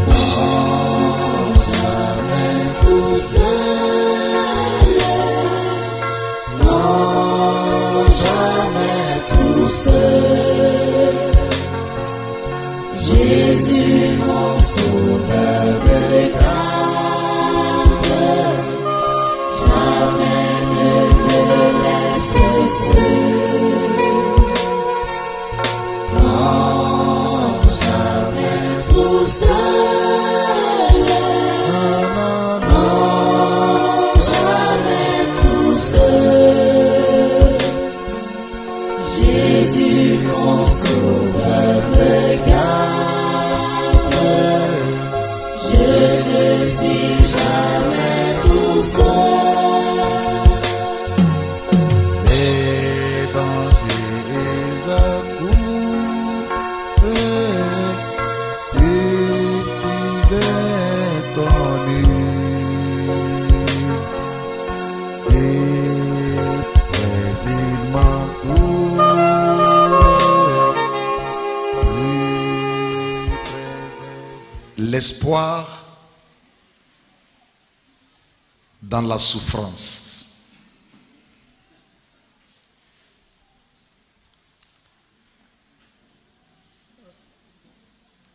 Non, jamais tout seul. Non, jamais tout seul. Jésus, mon sauveur me garde. Jamais ne me laisse seul. Non, jamais tout seul. Non, jamais tout seul. Jésus, mon sauveur me garde. Je ne suis jamais tout seul. Les dangers accourent, subtils inconnus, et puis ils m'entourent, plus près. L'espoir dans la souffrance.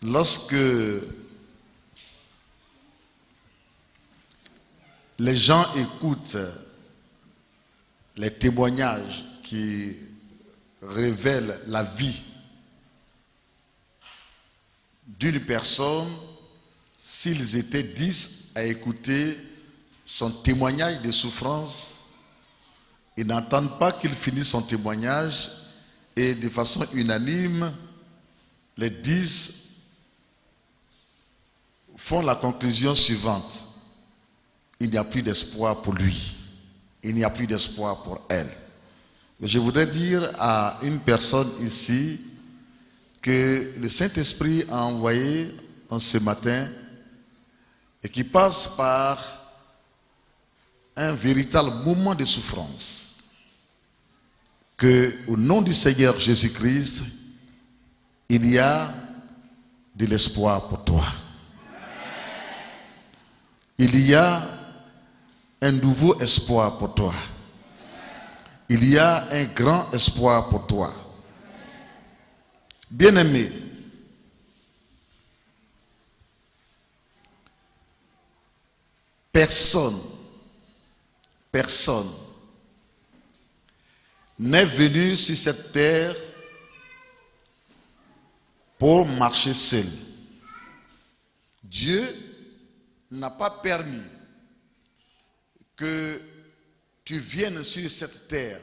Lorsque les gens écoutent les témoignages qui révèlent la vie d'une personne, s'ils étaient 10 à écouter son témoignage de souffrance, ils n'entendent pas qu'il finisse son témoignage et de façon unanime, les 10 font la conclusion suivante. Il n'y a plus d'espoir pour lui. Il n'y a plus d'espoir pour elle. Mais je voudrais dire à une personne ici que le Saint-Esprit a envoyé en ce matin et qui passe par un véritable moment de souffrance. Que au nom du Seigneur Jésus-Christ, il y a de l'espoir pour toi. Il y a un nouveau espoir pour toi. Il y a un grand espoir pour toi. Bien-aimé, personne n'est venu sur cette terre pour marcher seul. Dieu n'a pas permis que tu viennes sur cette terre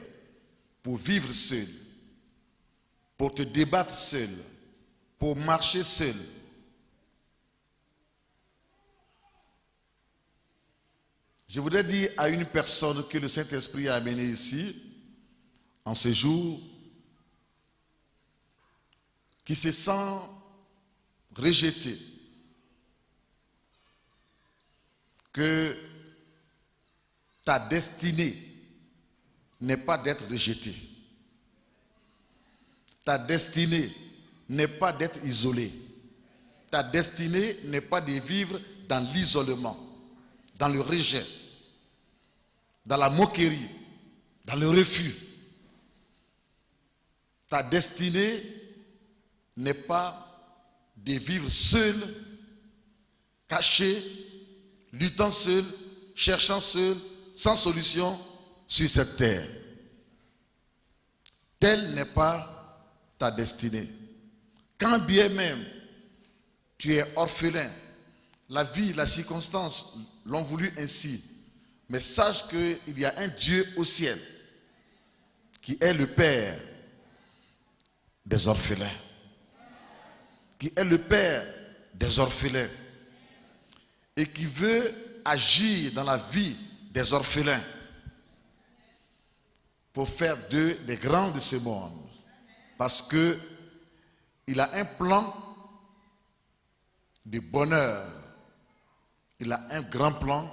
pour vivre seul, pour te débattre seul, pour marcher seul. Je voudrais dire à une personne que le Saint-Esprit a amenée ici, en ce jour, qui se sent rejeté, que ta destinée n'est pas d'être rejeté. Ta destinée n'est pas d'être isolé. Ta destinée n'est pas de vivre dans l'isolement, dans le rejet, dans la moquerie, dans le refus. Ta destinée n'est pas de vivre seul, caché, luttant seul, cherchant seul, sans solution sur cette terre. Telle n'est pas ta destinée. Quand bien même tu es orphelin, la vie, la circonstance l'ont voulu ainsi, mais sache qu'il y a un Dieu au ciel qui est le Père des orphelins, qui est le Père des orphelins et qui veut agir dans la vie des orphelins pour faire d'eux des grands de ce monde, parce que il a un plan de bonheur, il a un grand plan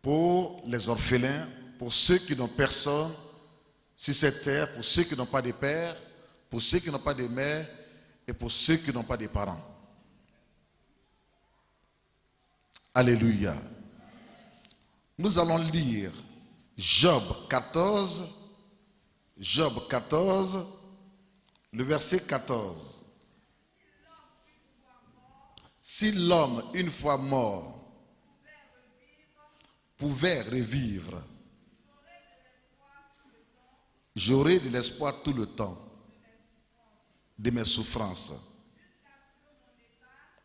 pour les orphelins, pour ceux qui n'ont personne sur cette terre, pour ceux qui n'ont pas de père, pour ceux qui n'ont pas de mère et pour ceux qui n'ont pas de parents. Alléluia. Nous allons lire Job 14, le verset 14. Si l'homme, une fois mort, pouvait revivre, j'aurais de l'espoir tout le temps de mes souffrances,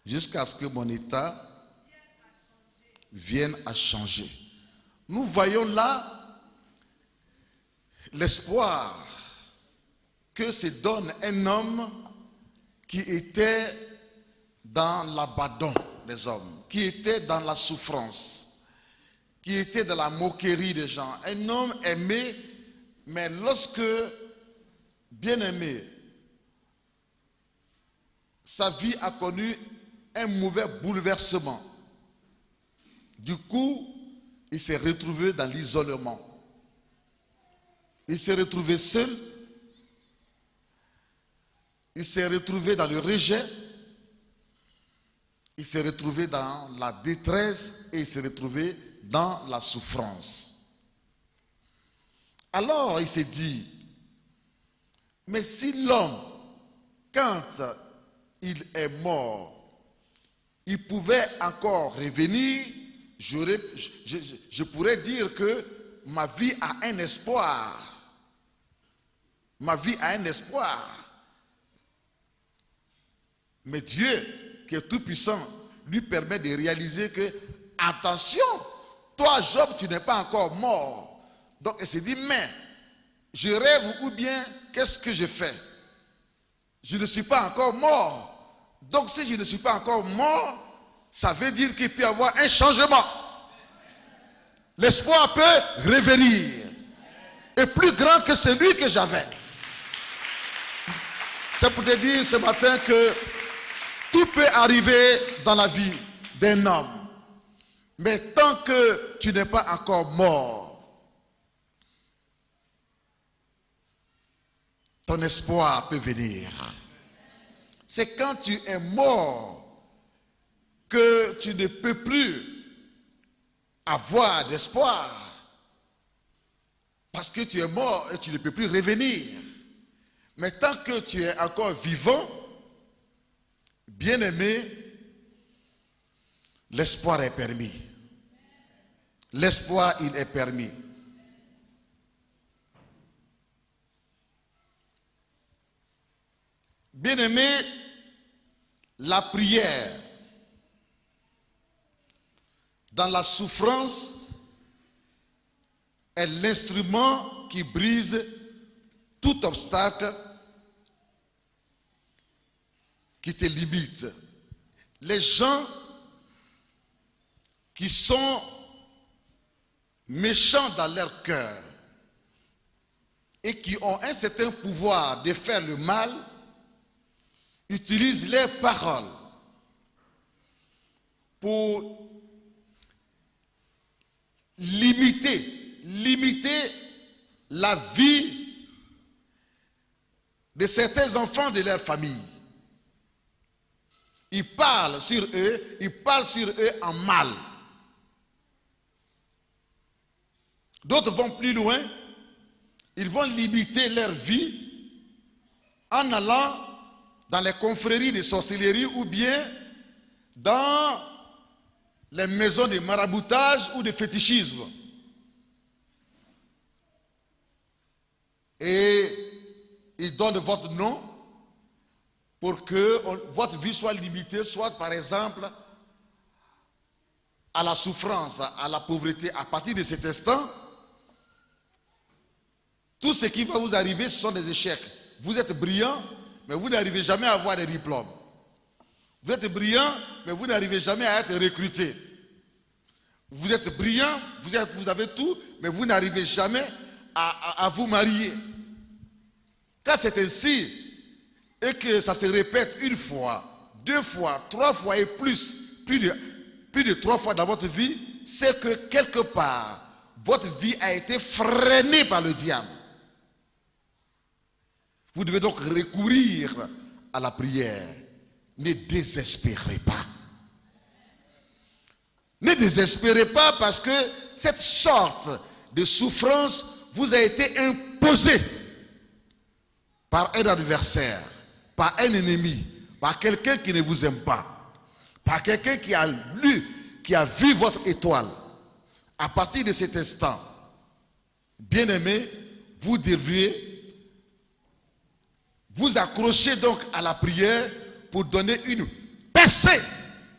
jusqu'à ce que mon état vienne à changer. Nous voyons là l'espoir que se donne un homme qui était dans l'abandon des hommes, qui était dans la souffrance, qui était dans la moquerie des gens. Un homme aimé, mais lorsque, bien aimé, sa vie a connu un mauvais bouleversement. Du coup, il s'est retrouvé dans l'isolement. Il s'est retrouvé seul. Il s'est retrouvé dans le rejet. Il s'est retrouvé dans la détresse et il s'est retrouvé dans la souffrance. Alors il s'est dit, mais si l'homme, quand il est mort, il pouvait encore revenir, je pourrais dire que ma vie a un espoir. Ma vie a un espoir. Mais Dieu, qui est tout puissant, lui permet de réaliser que, attention, toi Job, tu n'es pas encore mort. Donc il s'est dit, mais je rêve ou bien qu'est-ce que je fais? Je ne suis pas encore mort. Donc si je ne suis pas encore mort, ça veut dire qu'il peut y avoir un changement. L'espoir peut revenir. Et plus grand que celui que j'avais. C'est pour te dire ce matin que tout peut arriver dans la vie d'un homme. Mais tant que tu n'es pas encore mort, ton espoir peut venir. C'est quand tu es mort que tu ne peux plus avoir d'espoir. Parce que tu es mort et tu ne peux plus revenir. Mais tant que tu es encore vivant, bien-aimé, l'espoir est permis. L'espoir, il est permis. Bien-aimé, la prière dans la souffrance est l'instrument qui brise tout obstacle qui te limite. Les gens qui sont méchants dans leur cœur et qui ont un certain pouvoir de faire le mal utilisent leurs paroles pour limiter la vie de certains enfants de leur famille. Ils parlent sur eux en mal. D'autres vont plus loin, ils vont limiter leur vie en allant dans les confréries de sorcellerie ou bien dans les maisons de maraboutage ou de fétichisme. Et ils donnent votre nom pour que votre vie soit limitée, soit par exemple à la souffrance, à la pauvreté. À partir de cet instant, tout ce qui va vous arriver, ce sont des échecs. Vous êtes brillant, mais vous n'arrivez jamais à avoir des diplômes. Vous êtes brillant, mais vous n'arrivez jamais à être recruté. Vous êtes brillant, vous avez tout, mais vous n'arrivez jamais à vous marier. Quand c'est ainsi, et que ça se répète une fois, deux fois, trois fois et plus de trois fois dans votre vie, c'est que quelque part, votre vie a été freinée par le diable. Vous devez donc recourir à la prière. Ne désespérez pas. désespérez pas parce que cette sorte de souffrance vous a été imposée par un adversaire, par un ennemi, par quelqu'un qui ne vous aime pas, par quelqu'un qui a vu votre étoile. À partir de cet instant, bien-aimés, vous devriez vous accrocher donc à la prière pour donner une percée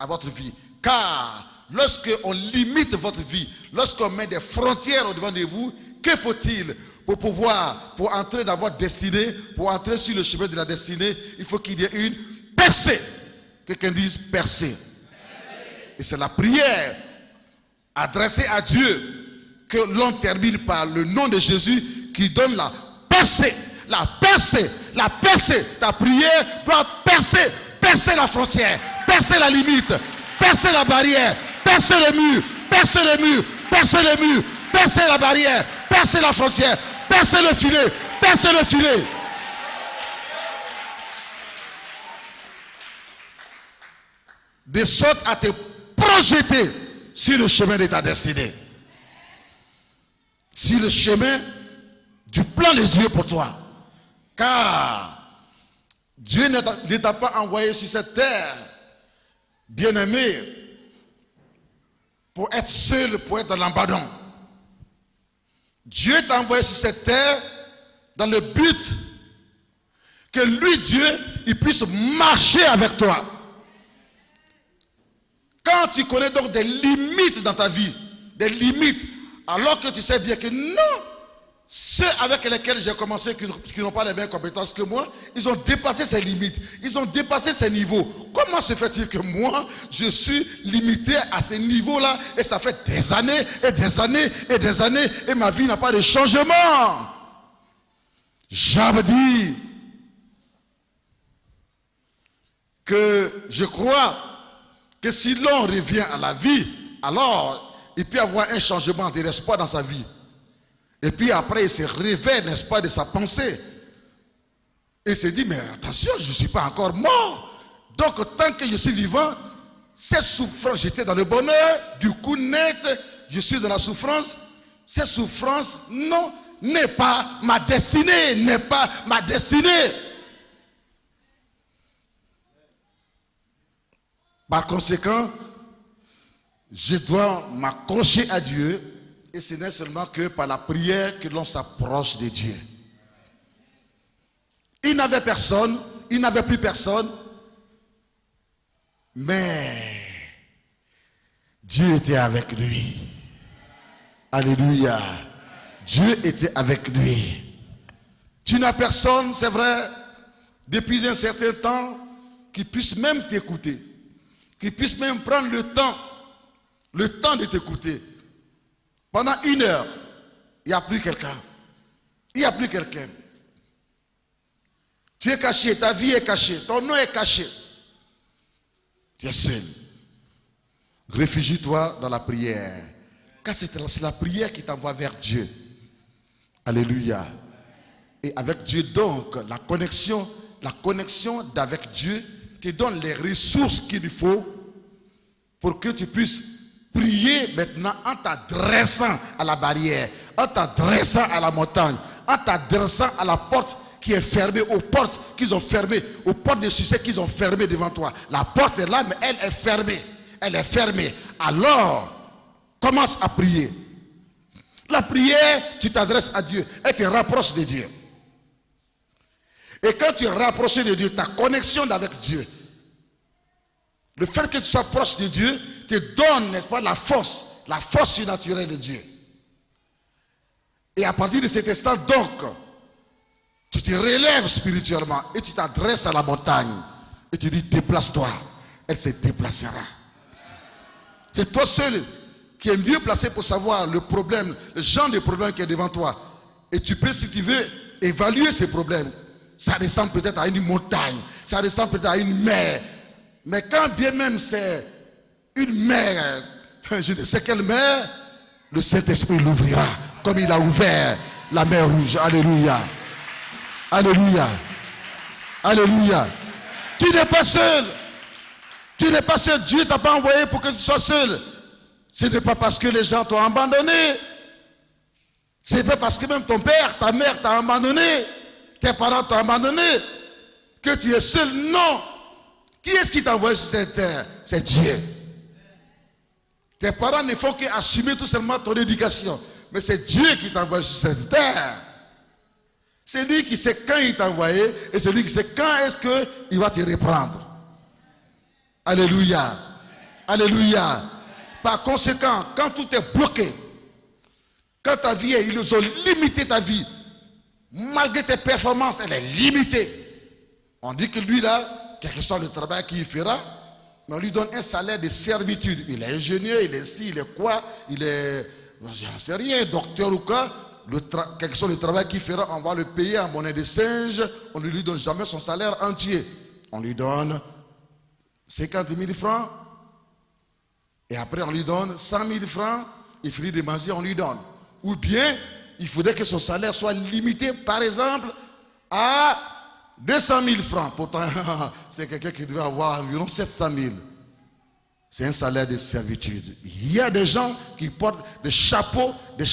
à votre vie. Car lorsque on limite votre vie, lorsqu'on met des frontières au-devant de vous, que faut-il pour entrer dans votre destinée, pour entrer sur le chemin de la destinée? Il faut qu'il y ait une percée. Quelqu'un dise percée. Et c'est la prière adressée à Dieu que l'on termine par le nom de Jésus qui donne la percée. La percée, la percée. Ta prière doit percer la frontière, percer la limite, percer la barrière, percer le mur, percer le mur, percer le mur, percer la barrière, percer la frontière, percer le filet, percer le filet. De sorte à te projeter sur le chemin de ta destinée. Sur le chemin du plan de Dieu pour toi. Car Dieu ne t'a pas envoyé sur cette terre, bien-aimé, pour être seul, pour être dans l'abandon. Dieu t'a envoyé sur cette terre dans le but que lui, Dieu, il puisse marcher avec toi. Quand tu connais donc des limites dans ta vie, des limites, alors que tu sais bien que non, ceux avec lesquels j'ai commencé, qui n'ont pas les mêmes compétences que moi, ils ont dépassé ces limites, ils ont dépassé ces niveaux. Comment se fait-il que moi, je suis limité à ces niveaux-là, et ça fait des années, et des années, et des années, et ma vie n'a pas de changement? Job dit que je crois que si l'on revient à la vie, alors il peut y avoir un changement de l'espoir dans sa vie. Et puis après, il se réveille, n'est-ce pas, de sa pensée. Et il se dit, mais attention, je ne suis pas encore mort. Donc, tant que je suis vivant, cette souffrance, j'étais dans le bonheur, du coup, net, je suis dans la souffrance. Cette souffrance, non, n'est pas ma destinée, n'est pas ma destinée. Par conséquent, je dois m'accrocher à Dieu. Et ce n'est seulement que par la prière que l'on s'approche de Dieu. Il n'avait personne, il n'avait plus personne, mais Dieu était avec lui. Alléluia. Dieu était avec lui. Tu n'as personne, c'est vrai, depuis un certain temps, qui puisse même t'écouter, qui puisse même prendre le temps de t'écouter. Pendant 1 heure, il n'y a plus quelqu'un. Il n'y a plus quelqu'un. Tu es caché, ta vie est cachée, ton nom est caché. Tu es seul. Réfugie-toi dans la prière. Car c'est la prière qui t'envoie vers Dieu. Alléluia. Et avec Dieu donc, la connexion d'avec Dieu te donne les ressources qu'il faut pour que tu puisses prier maintenant en t'adressant à la barrière, en t'adressant à la montagne, en t'adressant à la porte qui est fermée, aux portes qu'ils ont fermées, aux portes de succès qu'ils ont fermées devant toi. La porte est là, mais elle est fermée. Elle est fermée. Alors, commence à prier. La prière, tu t'adresses à Dieu, elle te rapproche de Dieu. Et quand tu es rapproché de Dieu, ta connexion avec Dieu, le fait que tu sois proche de Dieu te donne, n'est-ce pas, la force surnaturelle de Dieu. Et à partir de cet instant, donc, tu te relèves spirituellement et tu t'adresses à la montagne et tu dis, déplace-toi. Elle se déplacera. C'est toi seul qui est mieux placé pour savoir le problème, le genre de problème qui est devant toi. Et tu peux, si tu veux, évaluer ces problèmes. Ça ressemble peut-être à une montagne, ça ressemble peut-être à une mer. Mais quand bien même c'est une mer, je ne sais quelle mer, le Saint-Esprit l'ouvrira, comme il a ouvert la mer Rouge. Alléluia. Alléluia. Alléluia. Tu n'es pas seul. Tu n'es pas seul. Dieu ne t'a pas envoyé pour que tu sois seul. Ce n'est pas parce que les gens t'ont abandonné. Ce n'est pas parce que même ton père, ta mère t'a abandonné, tes parents t'ont abandonné, que tu es seul. Non. Qui est-ce qui t'a envoyé sur cette terre? C'est Dieu. Tes parents ne font qu'assumer tout simplement ton éducation. Mais c'est Dieu qui t'a envoyé sur cette terre. C'est lui qui sait quand il t'a envoyé et c'est lui qui sait quand est-ce qu'il va te reprendre. Alléluia. Alléluia. Par conséquent, quand tout est bloqué, quand ta vie est, ils ont limité ta vie, malgré tes performances, elle est limitée. On dit que lui là, quel que soit le travail qu'il fera, mais on lui donne un salaire de servitude. Il est ingénieur, il est ci, il est quoi, il est, j'en sais rien, docteur ou quoi. Quel que soit le travail qu'il fera, on va le payer en monnaie de singe. On ne lui donne jamais son salaire entier. On lui donne 50 000 francs. Et après, on lui donne 100 000 francs. Il finit de manger, on lui donne. Ou bien, il faudrait que son salaire soit limité, par exemple, à 200 000 francs. Pourtant, c'est quelqu'un qui devait avoir environ 700 000. C'est un salaire de servitude. Il y a des gens qui portent des chapeaux de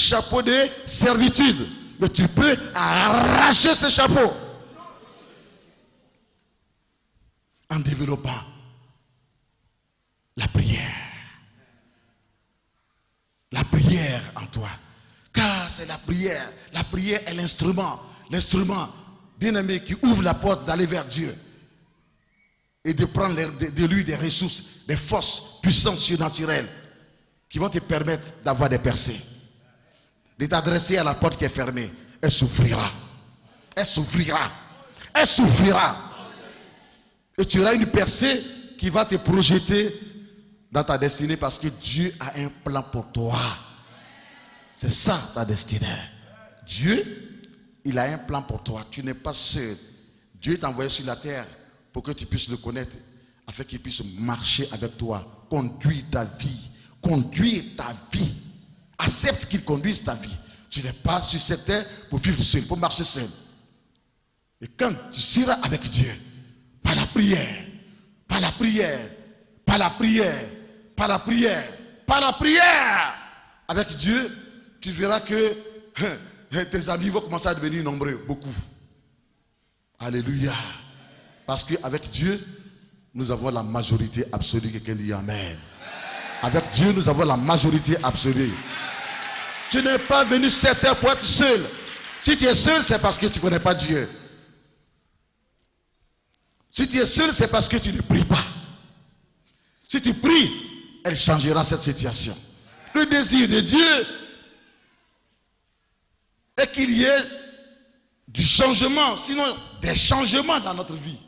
servitude. Mais tu peux arracher ce chapeau en développant la prière. La prière en toi. Car c'est la prière. La prière est l'instrument. L'instrument, bien aimé, qui ouvre la porte d'aller vers Dieu. Et de prendre de lui des ressources, des forces, puissances surnaturelles qui vont te permettre d'avoir des percées. De t'adresser à la porte qui est fermée. Elle s'ouvrira. Elle s'ouvrira. Elle s'ouvrira. Et tu auras une percée qui va te projeter dans ta destinée parce que Dieu a un plan pour toi. C'est ça ta destinée. Dieu, il a un plan pour toi. Tu n'es pas seul. Dieu t'a envoyé sur la terre pour que tu puisses le connaître, afin qu'il puisse marcher avec toi, conduire ta vie. Conduire ta vie. Accepte qu'il conduise ta vie. Tu n'es pas sur cette terre pour vivre seul, pour marcher seul. Et quand tu seras avec Dieu, par la prière, par la prière, par la prière, par la prière, par la prière, avec Dieu, tu verras que tes amis vont commencer à devenir nombreux, beaucoup. Alléluia. Parce qu'avec Dieu, nous avons la majorité absolue. Quelqu'un dit Amen. Avec Dieu, nous avons la majorité absolue. Tu n'es pas venu sur cette terre pour être seul. Si tu es seul, c'est parce que tu ne connais pas Dieu. Si tu es seul, c'est parce que tu ne pries pas. Si tu pries, elle changera cette situation. Le désir de Dieu est qu'il y ait du changement, sinon des changements dans notre vie.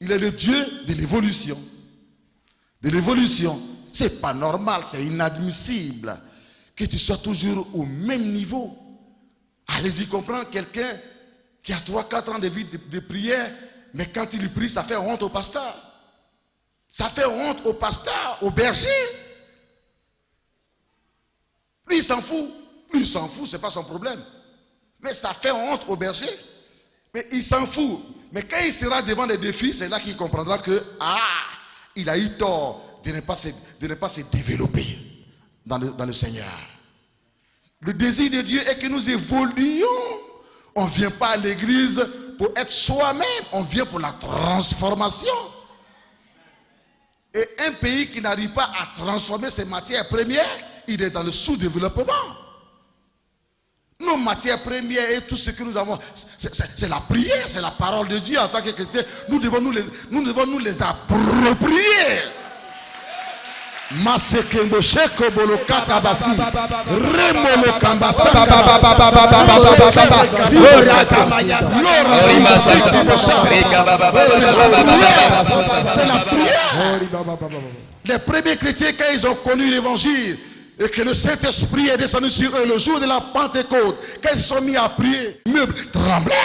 Il est le Dieu de l'évolution. De l'évolution. C'est pas normal, c'est inadmissible que tu sois toujours au même niveau. Allez-y comprendre quelqu'un qui a 3-4 ans de vie de prière, mais quand il prie, ça fait honte au pasteur. Ça fait honte au pasteur, au berger. Lui, il s'en fout. Lui, il s'en fout, c'est pas son problème. Mais ça fait honte au berger. Mais il s'en fout. Mais quand il sera devant des défis, c'est là qu'il comprendra que, il a eu tort de ne pas se développer dans le Seigneur. Le désir de Dieu est que nous évoluions. On ne vient pas à l'église pour être soi-même. On vient pour la transformation. Et un pays qui n'arrive pas à transformer ses matières premières, il est dans le sous-développement. Nos matières premières et tout ce que nous avons, c'est la prière, c'est la parole de Dieu en tant que chrétiens. Nous devons nous les approprier. Masekembo sheko bolokata basi remolo kambasa c'est la prière. Les premiers chrétiens, quand ils ont connu l'évangile et que le Saint-Esprit est descendu sur eux le jour de la Pentecôte, quand ils sont mis à prier, les immeubles tremblaient.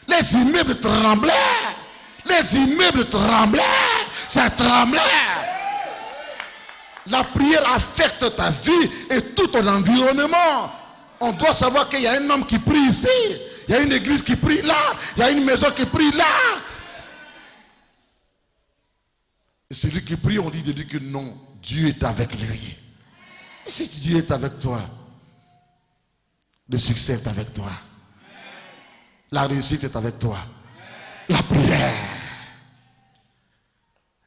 Les immeubles tremblaient. Les immeubles tremblaient. Ça tremblait. La prière affecte ta vie et tout ton environnement. On doit savoir qu'il y a un homme qui prie ici. Il y a une église qui prie là. Il y a une maison qui prie là. Et celui qui prie, on dit de lui que non, Dieu est avec lui. Si Dieu est avec toi, le succès est avec toi. La réussite est avec toi. La prière.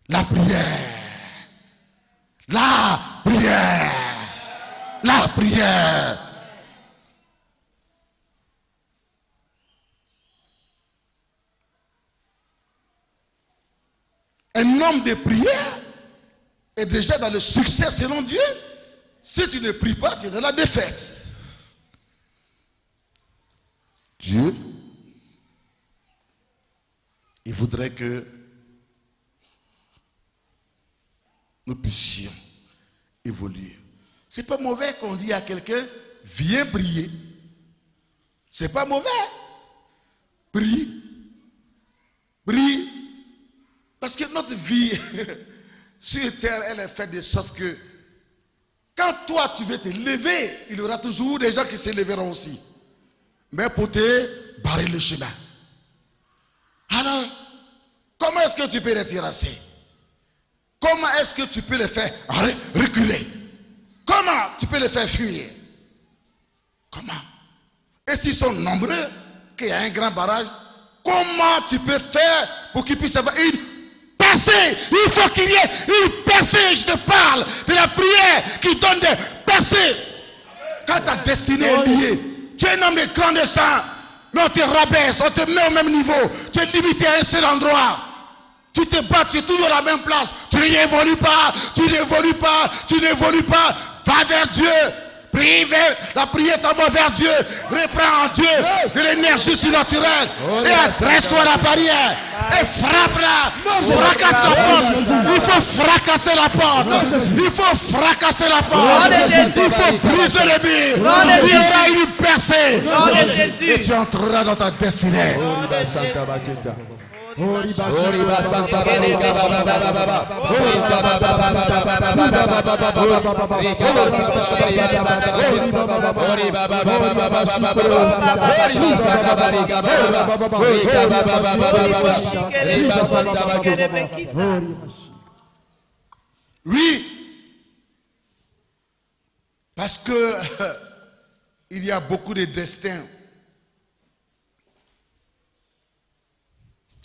La prière. La prière. La prière. Un homme de prière est déjà dans le succès selon Dieu. Si tu ne pries pas, tu es dans la défaite. Dieu, il voudrait que nous puissions évoluer. C'est pas mauvais qu'on dise à quelqu'un, viens prier. C'est pas mauvais. Prie. Prie. Parce que notre vie sur terre, elle est faite de sorte que quand toi tu veux te lever, il y aura toujours des gens qui se lèveront aussi. Mais pour te barrer le chemin. Alors, comment est-ce que tu peux les terrasser? Comment est-ce que tu peux les faire reculer? Comment tu peux les faire fuir? Comment? Et s'ils sont nombreux, qu'il y a un grand barrage, comment tu peux faire pour qu'ils puissent avoir une percée? Il faut qu'il y ait une percée. Je te parle de la prière qui donne des percées. Quand ta destinée est liée, tu es un homme de clandestin, mais on te rabaisse, on te met au même niveau, tu es limité à un seul endroit. Tu te bats, tu es toujours à la même place, tu n'évolues pas, tu n'évolues pas, tu n'évolues pas. Va vers Dieu, prie vers, la prière t'envoie vers Dieu, reprends en Dieu de l'énergie surnaturelle et adresse-toi à la barrière et frappe-la, fracasse la porte. Il faut fracasser la porte, il faut fracasser la porte, il faut briser le mur, il y aura une percée et tu entreras dans ta destinée. Oui, parce que il y a beaucoup de destins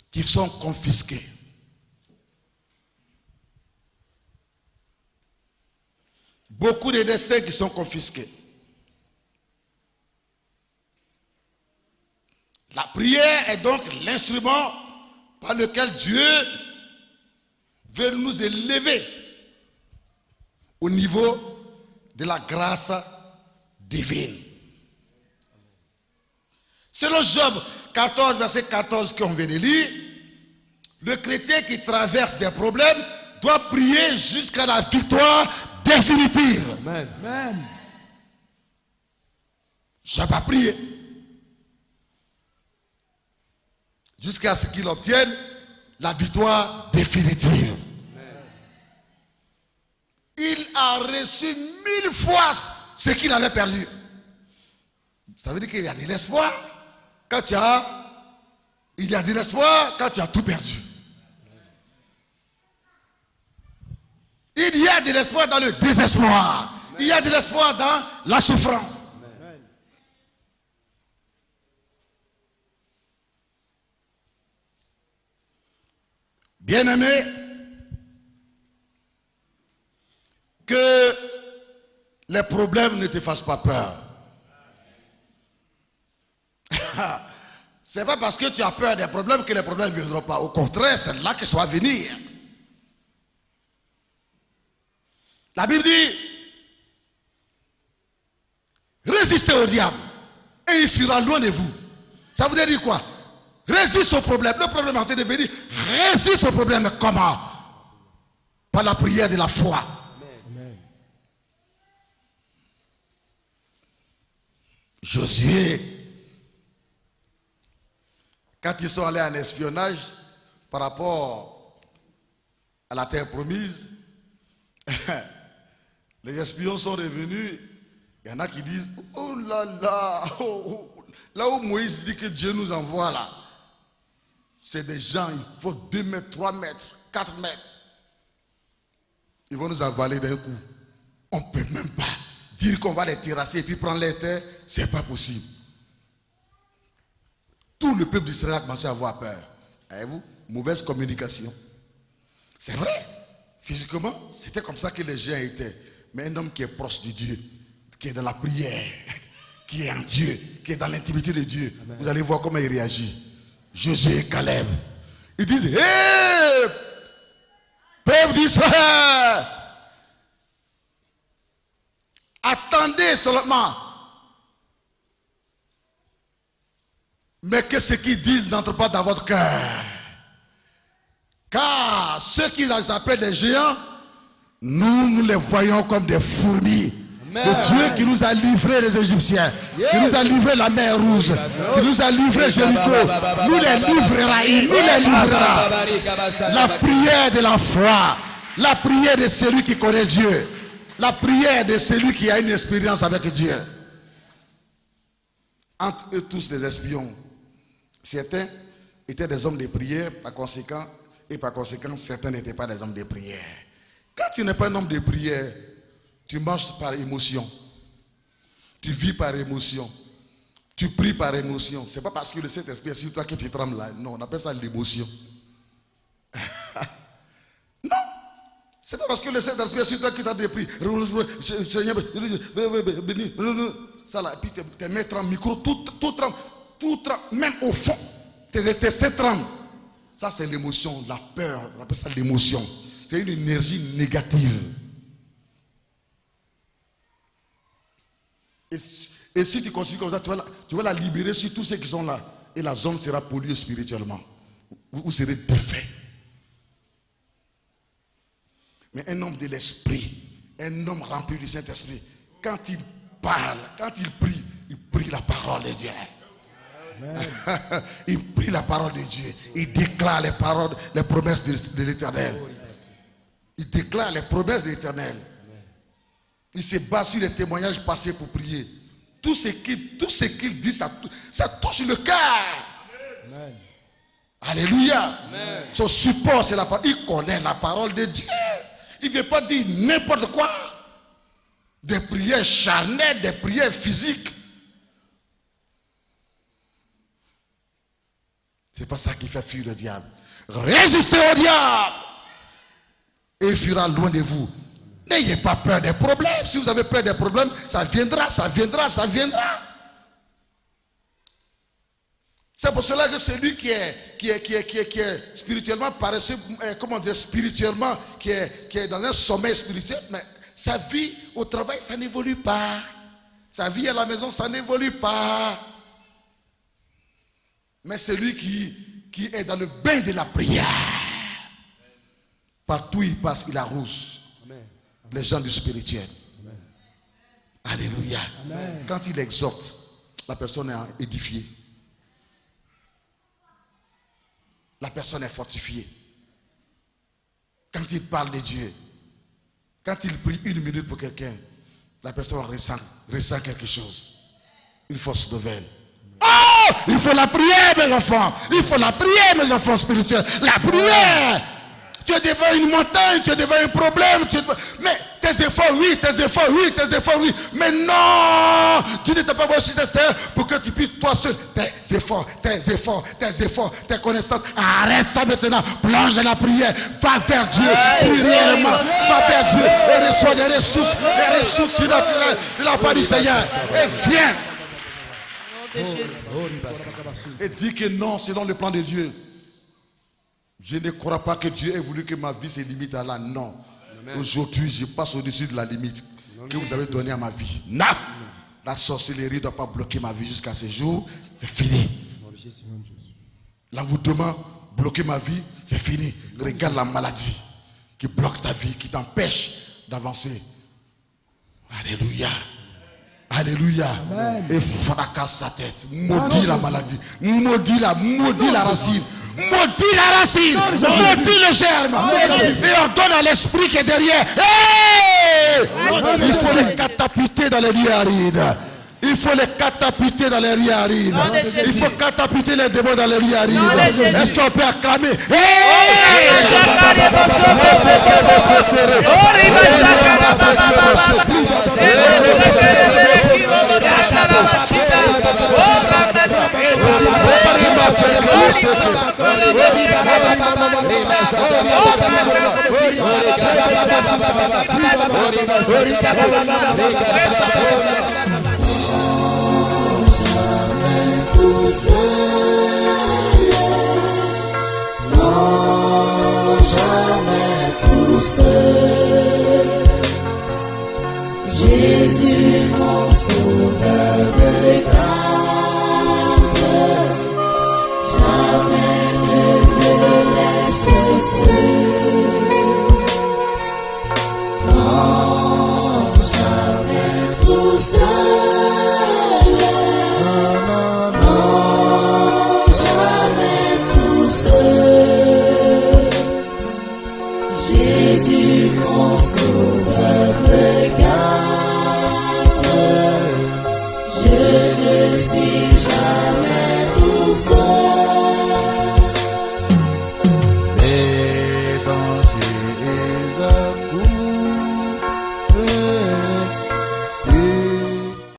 qui sont confisqués. Beaucoup de destins qui sont confisqués. La prière est donc l'instrument par lequel Dieu veut nous élever au niveau de la grâce divine. Selon Job 14, verset 14 qu'on vient de lire, le chrétien qui traverse des problèmes doit prier jusqu'à la victoire définitive. Amen. Amen. Job a prié jusqu'à ce qu'il obtienne la victoire définitive. Amen. Il a reçu 1000 fois ce qu'il avait perdu. Ça veut dire qu'il y a de l'espoir quand il y a de l'espoir quand tu as tout perdu. Il y a de l'espoir dans le désespoir. Il y a de l'espoir dans la souffrance. Bien-aimé, que les problèmes ne te fassent pas peur. C'est pas parce que tu as peur des problèmes que les problèmes ne viendront pas. Au contraire, c'est là qu'ils sont à venir. La Bible dit, résistez au diable et il fuira loin de vous. Ça veut dire quoi? Résiste au problème. Le problème est en train de venir. Résiste au problème. Comment? Par la prière de la foi. Amen. Josué, quand ils sont allés en espionnage par rapport à la terre promise, les espions sont revenus. Il y en a qui disent, oh là là, là où Moïse dit que Dieu nous envoie là, c'est des gens, il faut 2 mètres, 3 mètres, 4 mètres. Ils vont nous avaler d'un coup. On ne peut même pas. dire qu'on va les terrasser et puis prendre les terres, ce n'est pas possible. Tout le peuple d'Israël a commencé à avoir peur. Voyez-vous, mauvaise communication. C'est vrai, physiquement, c'était comme ça que les gens étaient. Mais un homme qui est proche de Dieu, qui est dans la prière, qui est en Dieu, qui est dans l'intimité de Dieu, amen, vous allez voir comment il réagit. Josué et Caleb, ils disent: hé, peuple d'Israël, attendez seulement. Mais que ce qu'ils disent n'entre pas dans votre cœur. Car ceux qui les appellent des géants, nous les voyons comme des fourmis. Le Dieu qui nous a livré les Égyptiens, qui nous a livré la mer Rouge, qui nous a livré Jéricho, nous les livrera, il nous les livrera. La prière de la foi, la prière de celui qui connaît Dieu, la prière de celui qui a une expérience avec Dieu. Entre eux tous des espions. Certains étaient des hommes de prière, par conséquent, certains n'étaient pas des hommes de prière. Quand tu n'es pas un homme de prière, tu marches par émotion. Tu vis par émotion. Tu pries par émotion. Ce n'est pas parce que le Saint-Esprit est sur toi que tu trembles là. Non, on appelle ça l'émotion. Non. Ce n'est pas parce que le Saint-Esprit est sur toi que tu as des prières. Seigneur, béni. Ça là, et puis tes mains tremblent, micro, tout tremble. Tout tremble, même au fond. Tes intestins tremblent. Ça, c'est l'émotion, la peur. On appelle ça l'émotion. C'est une énergie négative. Et si tu continues comme ça, tu vas la libérer sur tous ceux qui sont là. Et la zone sera polluée spirituellement. Vous serez défait. Mais un homme de l'esprit, un homme rempli du Saint-Esprit, quand il parle, quand il prie la parole de Dieu. Il prie la parole de Dieu. Il déclare les paroles, les promesses de l'Éternel. Il déclare les promesses de l'Éternel. Il se base sur les témoignages passés pour prier. Tout ce qu'il dit, ça touche le cœur. Amen. Alléluia. Amen. Son support, c'est la parole. Il connaît la parole de Dieu. Il ne veut pas dire n'importe quoi. Des prières charnelles, des prières physiques. C'est pas ça qui fait fuir le diable. Résistez au diable et il fuira loin de vous. N'ayez pas peur des problèmes. Si vous avez peur des problèmes, ça viendra, ça viendra, ça viendra. C'est pour cela que celui qui est spirituellement paresseux, comment dire, spirituellement, qui est dans un sommeil spirituel, mais sa vie au travail, ça n'évolue pas. Sa vie à la maison, ça n'évolue pas. Mais celui qui est dans le bain de la prière, partout où il passe, il arrose. Amen. Les gens du spirituel. Amen. Alléluia. Amen. Quand il exhorte, la personne est édifiée. La personne est fortifiée. Quand il parle de Dieu, quand il prie 1 minute pour quelqu'un, la personne ressent quelque chose. Une force nouvelle. Oh, il faut la prière, mes enfants. Il faut la prière, mes enfants spirituels. La prière. Tu es devant une montagne, tu es devant un problème. Mais tes efforts, oui, tes efforts, oui, tes efforts, oui. Mais non, tu ne t'es pas voir sur cette terre pour que tu puisses toi seul. Tes efforts, tes connaissances. Arrête ça maintenant. Plonge dans la prière. Va vers Dieu. Prie réellement. Va vers Dieu. Et reçois des ressources surnaturelles de la part du Seigneur. Et viens. Et dis que non, selon le plan de Dieu. Je ne crois pas que Dieu ait voulu que ma vie se limite à là. Non. Aujourd'hui, je passe au-dessus de la limite que vous avez donnée à ma vie. Non. La sorcellerie ne doit pas bloquer ma vie jusqu'à ce jour. C'est fini. L'envoûtement, bloquer ma vie, c'est fini. Regarde la maladie qui bloque ta vie, qui t'empêche d'avancer. Alléluia. Alléluia. Amen. Et fracasse sa tête. Maudit la maladie. Maudit la racine. Maudit la racine. Maudit le germe. Et ordonne à l'esprit qui est derrière. Hey! Il faut les catapulter dans les lieux arides. Il faut les catapulter dans les lieux arides. Il faut catapulter les démons dans les lieux arides. Est-ce qu'on peut acclamer? Hey! Jamais tout seul, non, jamais tout seul. Jésus, mon sauveur me garde, jamais ne me laisse seul.